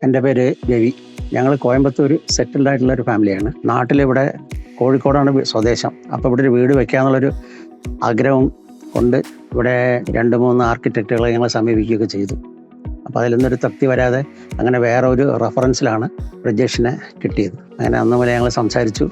എൻ്റെ പേര് രവി. ഞങ്ങൾ കോയമ്പത്തൂർ സെറ്റിൽഡ് ആയിട്ടുള്ള ഒരു ഫാമിലിയാണ്. നാട്ടിലിവിടെ കോഴിക്കോടാണ് സ്വദേശം. അപ്പോൾ ഇവിടെ ഒരു വീട് വെക്കാന്നുള്ളൊരു ആഗ്രഹം കൊണ്ട് ഇവിടെ 2-3 ആർക്കിടെക്റ്റുകളെ ഞങ്ങൾ സമീപിക്കുകയൊക്കെ ചെയ്തു. അപ്പോൾ അതിലൊന്നൊരു തൃപ്തി വരാതെ അങ്ങനെ വേറെ ഒരു റെഫറൻസിലാണ് ബ്രിജേഷിനെ കിട്ടിയത്. അങ്ങനെ അന്ന് മുതലേ ഞങ്ങൾ സംസാരിച്ചു,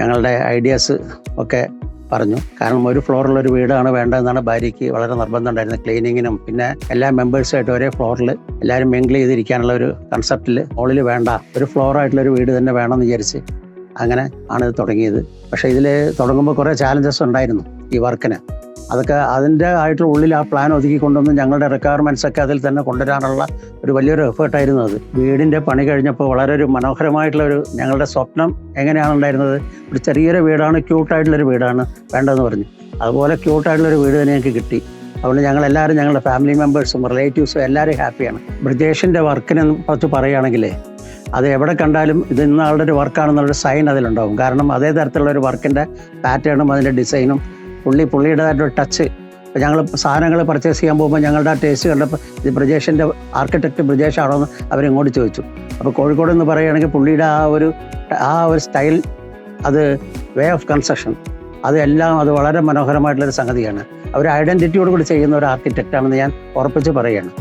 ഞങ്ങളുടെ ഐഡിയാസ് ഒക്കെ പറഞ്ഞു. കാരണം ഒരു ഫ്ലോറിലൊരു വീടാണ് വേണ്ടതെന്നാണ് ഭാര്യയ്ക്ക് വളരെ നിർബന്ധം ഉണ്ടായിരുന്നത്. ക്ലീനിങ്ങിനും പിന്നെ എല്ലാ മെമ്പേഴ്സുമായിട്ട് ഒരേ ഫ്ലോറിൽ എല്ലാവരും മിങ്കിൾ ചെയ്തിരിക്കാനുള്ള ഒരു കൺസെപ്റ്റിൽ മുകളിൽ വേണ്ട, ഒരു ഫ്ലോറായിട്ടുള്ളൊരു വീട് തന്നെ വേണമെന്ന് വിചാരിച്ച് അങ്ങനെ ആണ് ഇത് തുടങ്ങിയത്. പക്ഷേ ഇതിൽ തുടങ്ങുമ്പോൾ കുറേ ചാലഞ്ചസ് ഉണ്ടായിരുന്നു ഈ വർക്കിന്. അതൊക്കെ അതിൻ്റെ ആയിട്ടുള്ള ഉള്ളിൽ ആ പ്ലാൻ ഒതുക്കി കൊണ്ടുവന്ന് ഞങ്ങളുടെ റിക്വയർമെൻറ്റ്സ് ഒക്കെ അതിൽ തന്നെ കൊണ്ടുവരാനുള്ള ഒരു വലിയൊരു എഫേർട്ടായിരുന്നു അത്. വീടിൻ്റെ പണി കഴിഞ്ഞപ്പോൾ വളരെ ഒരു മനോഹരമായിട്ടുള്ളൊരു ഞങ്ങളുടെ സ്വപ്നം എങ്ങനെയാണ് ഉണ്ടായിരുന്നത്, ഒരു ചെറിയൊരു വീടാണ്, ക്യൂട്ടായിട്ടുള്ളൊരു വീടാണ് വേണ്ടതെന്ന് പറഞ്ഞു. അതുപോലെ ക്യൂട്ടായിട്ടുള്ളൊരു വീട് തന്നെ ഞങ്ങൾക്ക് കിട്ടി. അതുകൊണ്ട് ഞങ്ങളെല്ലാവരും ഞങ്ങളുടെ ഫാമിലി മെമ്പേഴ്സും റിലേറ്റീവ്സും എല്ലാവരും ഹാപ്പിയാണ്. ബ്രിജേഷിൻ്റെ വർക്കിനെ കുറിച്ച് പറയുകയാണെങ്കിൽ അത് എവിടെ കണ്ടാലും ഇത് ഇന്ന ആളുടെ ഒരു വർക്കാണെന്നുള്ളൊരു സൈൻ അതിലുണ്ടാവും. കാരണം അതേ തരത്തിലുള്ള ഒരു വർക്കിൻ്റെ പാറ്റേണും അതിൻ്റെ ഡിസൈനും പുള്ളിയുടേതായിട്ടൊരു ടച്ച്. ഇപ്പോൾ ഞങ്ങൾ സാധനങ്ങൾ പർച്ചേസ് ചെയ്യാൻ പോകുമ്പോൾ ഞങ്ങളുടെ ആ ടേസ്റ്റ് കണ്ടപ്പോൾ ഇത് ബ്രിജേഷിൻ്റെ ആർക്കിടെക്റ്റ് ബ്രിജേഷാണോ എന്ന് അവരിങ്ങോട്ട് ചോദിച്ചു. അപ്പോൾ കോഴിക്കോട് എന്ന് പറയുകയാണെങ്കിൽ പുള്ളിയുടെ ആ ഒരു സ്റ്റൈൽ, അത് വേ ഓഫ് കൺസ്ട്രക്ഷൻ, അതെല്ലാം അത് വളരെ മനോഹരമായിട്ടുള്ളൊരു സംഗതിയാണ്. അവർ ഐഡൻറ്റിറ്റിയോട് കൂടി ചെയ്യുന്ന ഒരു ആർക്കിടെക്റ്റാണെന്ന് ഞാൻ ഉറപ്പിച്ച് പറയുകയാണ്.